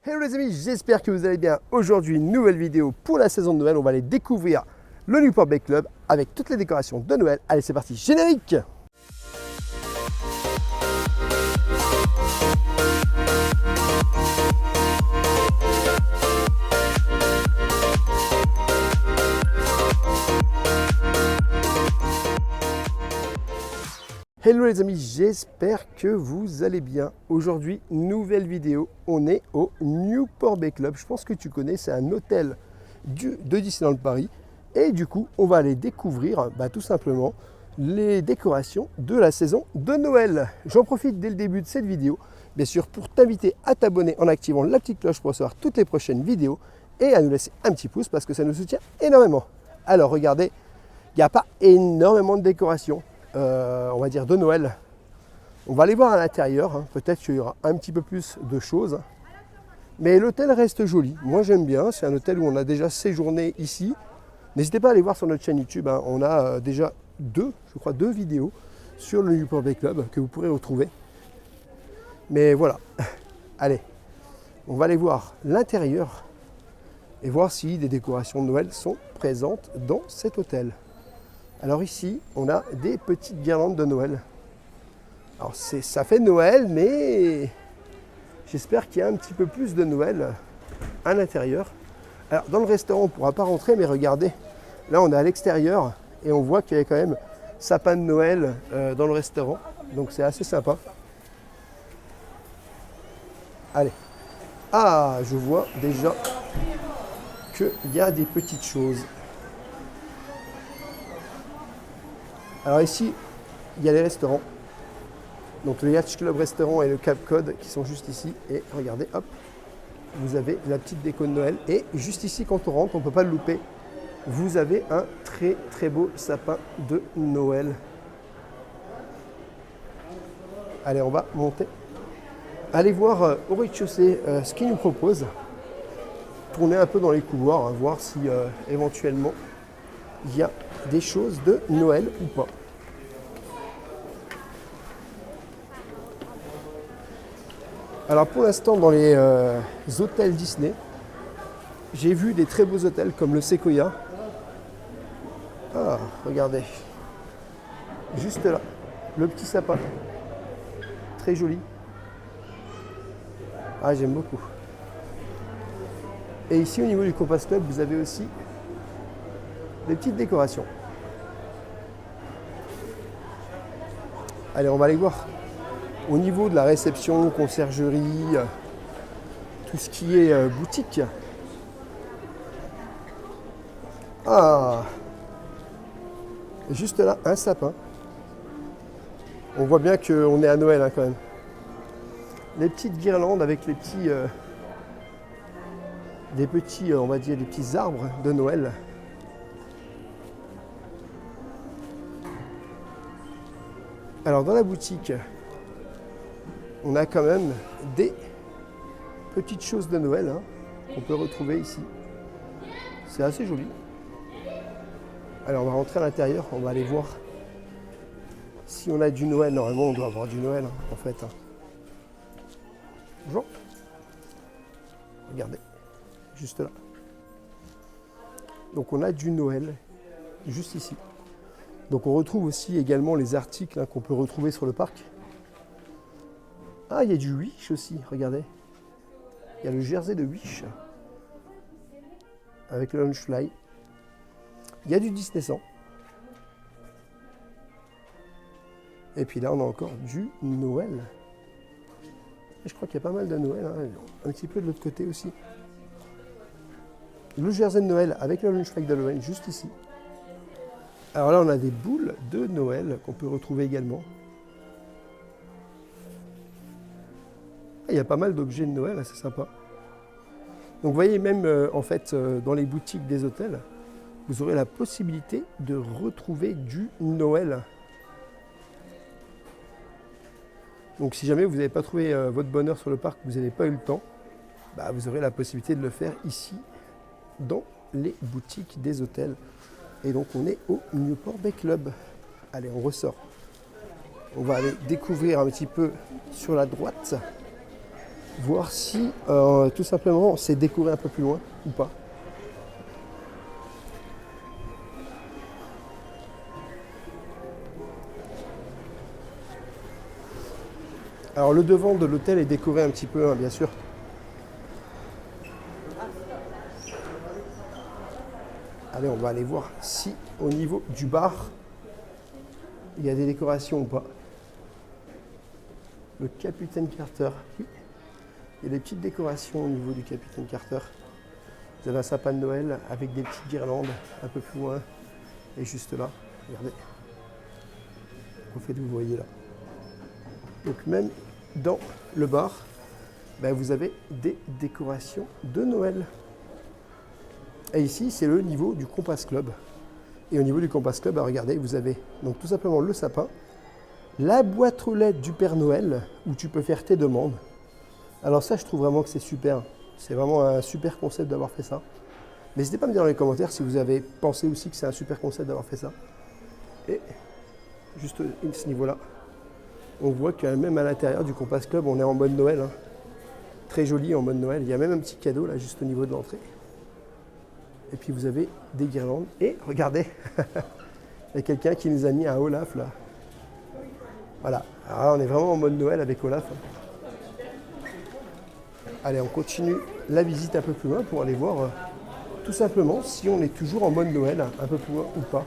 Hello les amis, j'espère que vous allez bien. Aujourd'hui, une nouvelle vidéo pour la saison de Noël. On va aller découvrir le Newport Bay Club avec toutes les décorations de Noël. Allez, c'est parti, générique! Hello les amis, j'espère que vous allez bien. Aujourd'hui, nouvelle vidéo, on est au Newport Bay Club. Je pense que tu connais, c'est un hôtel de Disneyland Paris. Et du coup, on va aller découvrir tout simplement les décorations de la saison de Noël. J'en profite dès le début de cette vidéo, bien sûr, pour t'inviter à t'abonner en activant la petite cloche pour recevoir toutes les prochaines vidéos et à nous laisser un petit pouce parce que ça nous soutient énormément. Alors regardez, il n'y a pas énormément de décorations. On va dire de Noël. On va aller voir à l'intérieur, peut-être qu'il y aura un petit peu plus de choses. Mais l'hôtel reste joli, moi j'aime bien, c'est un hôtel où on a déjà séjourné ici. N'hésitez pas à aller voir sur notre chaîne YouTube, on a déjà deux vidéos sur le Newport Bay Club que vous pourrez retrouver. Mais voilà, allez, on va aller voir l'intérieur et voir si des décorations de Noël sont présentes dans cet hôtel. Alors ici, on a des petites guirlandes de Noël. Alors ça fait Noël, mais j'espère qu'il y a un petit peu plus de Noël à l'intérieur. Alors dans le restaurant, on ne pourra pas rentrer, mais regardez, là on est à l'extérieur et on voit qu'il y a quand même sapin de Noël dans le restaurant. Donc c'est assez sympa. Allez. Ah, je vois déjà qu'il y a des petites choses. Alors ici, il y a les restaurants. Donc le Yacht Club Restaurant et le Cap Cod qui sont juste ici. Et regardez, hop, vous avez la petite déco de Noël. Et juste ici, quand on rentre, on ne peut pas le louper. Vous avez un très très beau sapin de Noël. Allez, on va monter. Allez voir au rez-de-chaussée ce qu'ils nous proposent. Tourner un peu dans les couloirs, voir si éventuellement il y a des choses de Noël ou pas. Alors pour l'instant dans les hôtels Disney, j'ai vu des très beaux hôtels comme le Sequoia. Ah, regardez. Juste là, le petit sapin. Très joli. Ah, j'aime beaucoup. Et ici au niveau du Compass Club, vous avez aussi des petites décorations. Allez, on va aller voir au niveau de la réception, conciergerie, tout ce qui est boutique. Ah, juste là, un sapin. On voit bien qu'on est à Noël quand même. Les petites guirlandes avec les petits, on va dire, des petits arbres de Noël. Alors dans la boutique, on a quand même des petites choses de Noël qu'on peut retrouver ici. C'est assez joli. Alors on va rentrer à l'intérieur, on va aller voir si on a du Noël. Normalement on doit avoir du Noël en fait. Bonjour. Regardez, juste là. Donc on a du Noël juste ici. Donc on retrouve aussi également les articles qu'on peut retrouver sur le parc. Ah, il y a du Wish aussi, regardez. Il y a le jersey de Wish avec le Launchfly. Il y a du Disney 100. Et puis là, on a encore du Noël. Et je crois qu'il y a pas mal de Noël, un petit peu de l'autre côté aussi. Le jersey de Noël avec le Launchfly d'Halloween juste ici. Alors là, on a des boules de Noël qu'on peut retrouver également. Il y a pas mal d'objets de Noël, c'est sympa. Donc vous voyez, même en fait, dans les boutiques des hôtels, vous aurez la possibilité de retrouver du Noël. Donc si jamais vous n'avez pas trouvé votre bonheur sur le parc, vous n'avez pas eu le temps, vous aurez la possibilité de le faire ici, dans les boutiques des hôtels. Et donc on est au Newport Bay Club. Allez, on ressort. On va aller découvrir un petit peu sur la droite. voir si tout simplement c'est décoré un peu plus loin ou pas. Alors le devant de l'hôtel est décoré un petit peu, hein, bien sûr. Allez, on va aller voir si au niveau du bar, il y a des décorations ou pas. Le Capitaine Carter, oui. Il y a des petites décorations au niveau du Capitaine Carter. Vous avez un sapin de Noël avec des petites guirlandes un peu plus loin. Et juste là, regardez. Au fait, vous voyez là. Donc même dans le bar, ben, vous avez des décorations de Noël. Et ici, c'est le niveau du Compass Club. Et au niveau du Compass Club, ben, regardez, vous avez donc tout simplement le sapin, la boîte aux lettres du Père Noël, où tu peux faire tes demandes. Alors ça, je trouve vraiment que c'est super. C'est vraiment un super concept d'avoir fait ça. N'hésitez pas à me dire dans les commentaires si vous avez pensé aussi que c'est un super concept d'avoir fait ça. Et juste à ce niveau-là, on voit que même à l'intérieur du Compass Club, on est en mode Noël. Hein. Très joli en mode Noël. Il y a même un petit cadeau là, juste au niveau de l'entrée. Et puis vous avez des guirlandes. Et regardez, il y a quelqu'un qui nous a mis un Olaf là. Voilà. Alors là, on est vraiment en mode Noël avec Olaf. Allez, on continue la visite un peu plus loin pour aller voir tout simplement si on est toujours en mode Noël un peu plus loin ou pas.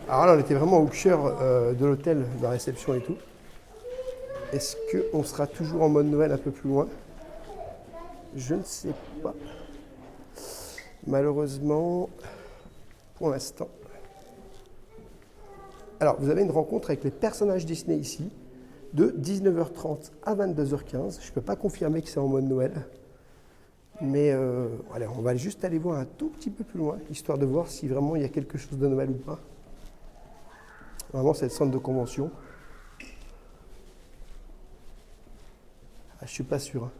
Alors là, on était vraiment au cœur de l'hôtel, de la réception et tout. Est-ce qu'on sera toujours en mode Noël un peu plus loin? Je ne sais pas. Malheureusement, pour l'instant. Alors, vous avez une rencontre avec les personnages Disney ici, de 19h30 à 22h15. Je ne peux pas confirmer que c'est en mode Noël. Mais allez, on va juste aller voir un tout petit peu plus loin, histoire de voir si vraiment il y a quelque chose de Noël ou pas. Vraiment, c'est le centre de convention. Ah, je suis pas sûr. Hein.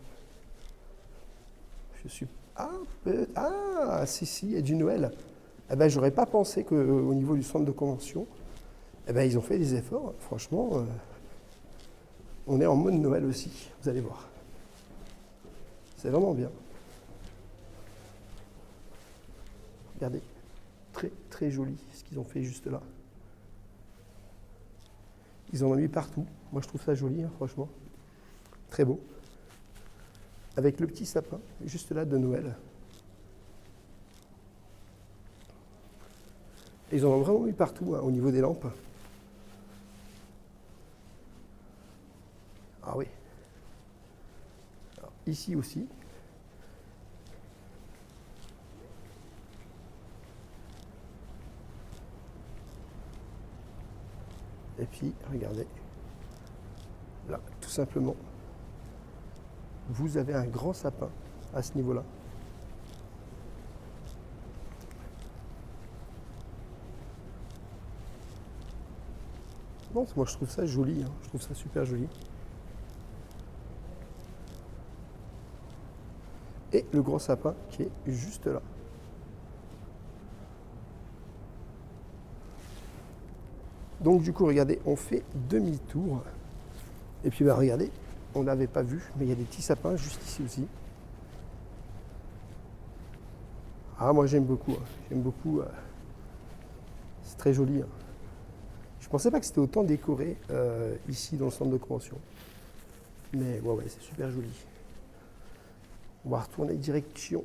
Je suis. Ah, si, il y a du Noël. Eh ben, j'aurais pas pensé qu'au niveau du centre de convention, eh ben, ils ont fait des efforts. Franchement, on est en mode Noël aussi. Vous allez voir. C'est vraiment bien. Regardez, très très joli ce qu'ils ont fait juste là. Ils en ont mis partout. Moi, je trouve ça joli, hein, franchement. Très beau. Avec le petit sapin, juste là, de Noël. Et ils en ont vraiment mis partout, hein, au niveau des lampes. Ah oui. Alors, ici aussi. Et puis, regardez. Là, tout simplement, vous avez un grand sapin à ce niveau-là. Bon, moi je trouve ça joli, hein. Je trouve ça super joli. Et le gros sapin qui est juste là. Donc du coup, regardez, on fait demi-tour. Et puis bah, regardez, on n'avait pas vu, mais il y a des petits sapins juste ici aussi. Ah, moi j'aime beaucoup. Hein. J'aime beaucoup. C'est très joli. Hein. Je pensais pas que c'était autant décoré ici dans le centre de convention. Mais ouais, c'est super joli. On va retourner direction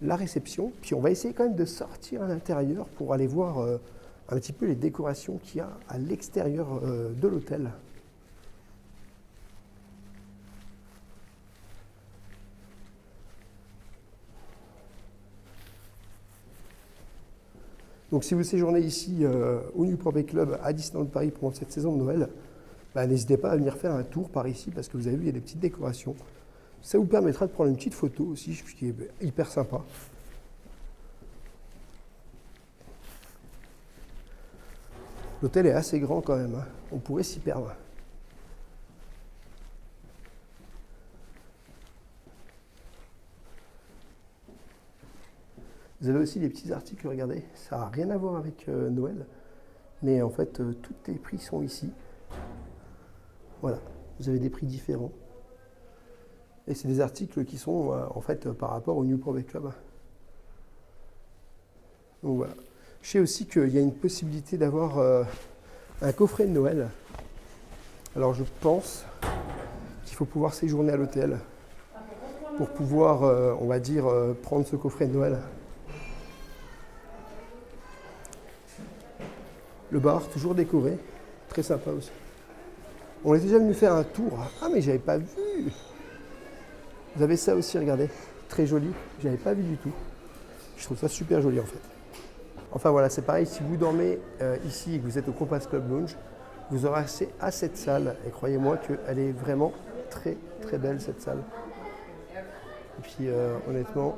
la réception. Puis on va essayer quand même de sortir à l'intérieur pour aller voir un petit peu les décorations qu'il y a à l'extérieur de l'hôtel. Donc si vous séjournez ici au Newport Bay Club à Disneyland Paris pendant cette saison de Noël, bah, n'hésitez pas à venir faire un tour par ici parce que vous avez vu, il y a des petites décorations. Ça vous permettra de prendre une petite photo aussi, ce qui est hyper sympa. L'hôtel est assez grand quand même, hein. On pourrait s'y perdre. Vous avez aussi des petits articles, regardez, ça n'a rien à voir avec Noël, mais en fait, tous les prix sont ici. Voilà, vous avez des prix différents. Et c'est des articles qui sont en fait par rapport au Newport Bay Club. Donc voilà. Je sais aussi qu'il y a une possibilité d'avoir un coffret de Noël. Alors je pense qu'il faut pouvoir séjourner à l'hôtel pour pouvoir, on va dire, prendre ce coffret de Noël. Le bar, toujours décoré, très sympa aussi. On est déjà venu faire un tour. Ah mais j'avais pas vu. Vous avez ça aussi, regardez, très joli. J'avais pas vu du tout. Je trouve ça super joli en fait. Enfin voilà, c'est pareil, si vous dormez ici et que vous êtes au Compass Club Lounge, vous aurez accès à cette salle. Et croyez-moi qu'elle est vraiment très très belle cette salle. Et puis honnêtement,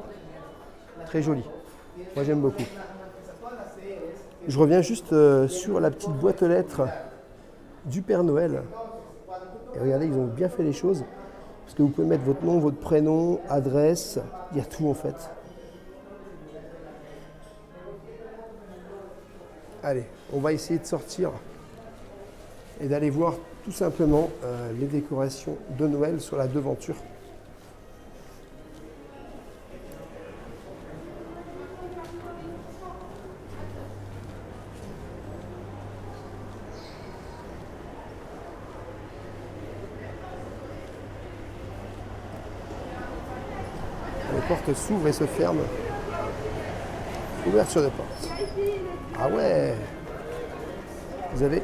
très jolie. Moi j'aime beaucoup. Je reviens juste sur la petite boîte aux lettres du Père Noël. Et regardez, ils ont bien fait les choses. Parce que vous pouvez mettre votre nom, votre prénom, adresse, il y a tout en fait. Allez, on va essayer de sortir et d'aller voir tout simplement les décorations de Noël sur la devanture. Les portes s'ouvrent et se ferment. Ouverture de porte. Ah ouais! Vous avez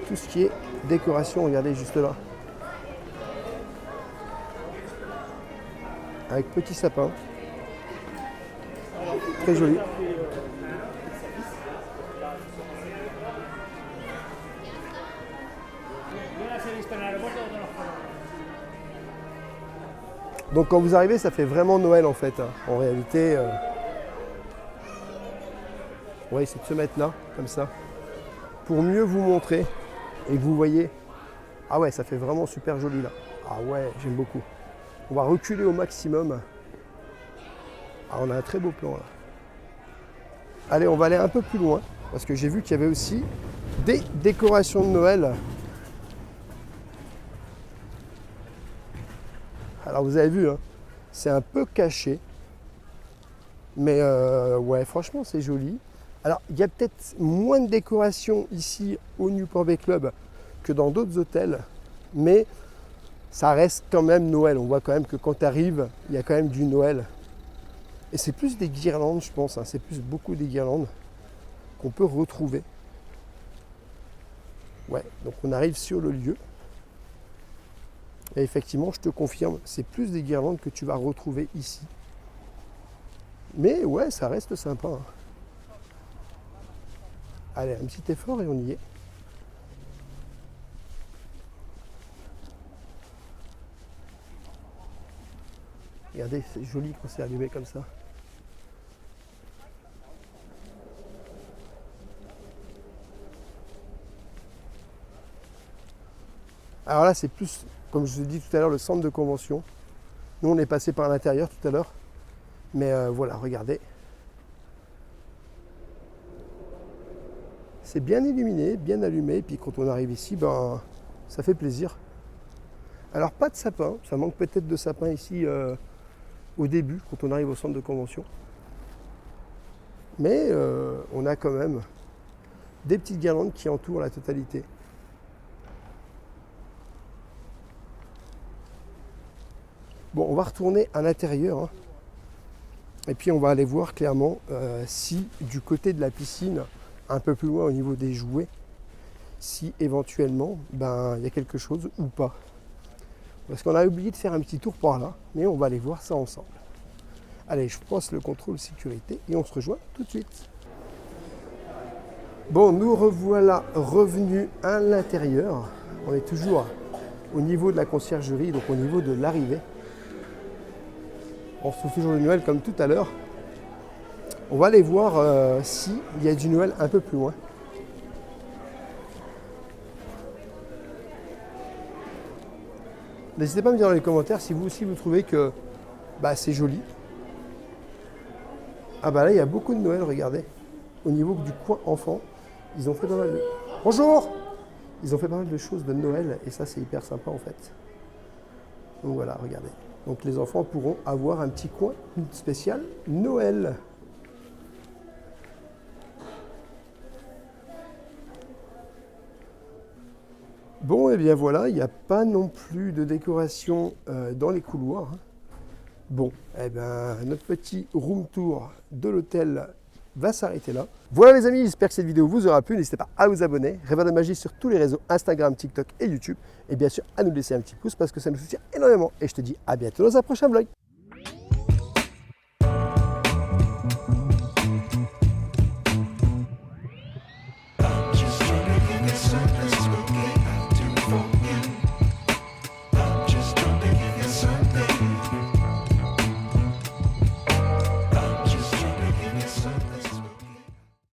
tout ce qui est décoration, regardez juste là. Avec petit sapin. Très joli. Donc quand vous arrivez, ça fait vraiment Noël en fait. En réalité, on va essayer de se mettre là, comme ça, pour mieux vous montrer et que vous voyez. Ah ouais, ça fait vraiment super joli là. Ah ouais, j'aime beaucoup. On va reculer au maximum. Ah, on a un très beau plan là. Allez, on va aller un peu plus loin, parce que j'ai vu qu'il y avait aussi des décorations de Noël. Alors vous avez vu, hein, c'est un peu caché, mais ouais, franchement c'est joli. Alors il y a peut-être moins de décoration ici au Newport Bay Club que dans d'autres hôtels, mais ça reste quand même Noël. On voit quand même que quand tu arrives, il y a quand même du Noël. Et c'est plus des guirlandes, je pense, hein, c'est plus beaucoup des guirlandes qu'on peut retrouver. Ouais, donc on arrive sur le lieu. Et effectivement, je te confirme, c'est plus des guirlandes que tu vas retrouver ici. Mais ouais, ça reste sympa. Hein. Allez, un petit effort et on y est. Regardez, c'est joli quand c'est allumé comme ça. Alors là, c'est plus, comme je vous ai dit tout à l'heure, le centre de convention. Nous, on est passé par l'intérieur tout à l'heure. Mais voilà, regardez. C'est bien illuminé, bien allumé. Et puis quand on arrive ici, ben, ça fait plaisir. Alors pas de sapin, ça manque peut-être de sapin ici au début, quand on arrive au centre de convention. Mais on a quand même des petites guirlandes qui entourent la totalité. Bon, on va retourner à l'intérieur. Hein. Et puis on va aller voir clairement si du côté de la piscine, un peu plus loin au niveau des jouets, si éventuellement ben, il y a quelque chose ou pas. Parce qu'on a oublié de faire un petit tour par là, mais on va aller voir ça ensemble. Allez, je passe le contrôle sécurité et on se rejoint tout de suite. Bon, nous revoilà revenus à l'intérieur. On est toujours au niveau de la conciergerie, donc au niveau de l'arrivée. On se trouve toujours de Noël comme tout à l'heure. On va aller voir s'il y a du Noël un peu plus loin. N'hésitez pas à me dire dans les commentaires si vous aussi vous trouvez que bah, c'est joli. Ah bah là il y a beaucoup de Noël, regardez. Au niveau du coin enfant, ils ont fait pas mal de... Bonjour! Ils ont fait pas mal de choses de Noël et ça, c'est hyper sympa en fait. Donc voilà, regardez. Donc les enfants pourront avoir un petit coin spécial Noël. Bon, et bien voilà, il n'y a pas non plus de décoration dans les couloirs. Bon, eh bien, notre petit room tour de l'hôtel va s'arrêter là. Voilà les amis, j'espère que cette vidéo vous aura plu. N'hésitez pas à vous abonner, Rêveur de Magie sur tous les réseaux, Instagram, TikTok et YouTube. Et bien sûr, à nous laisser un petit pouce parce que ça nous soutient énormément. Et je te dis à bientôt dans un prochain vlog. Just trying to get this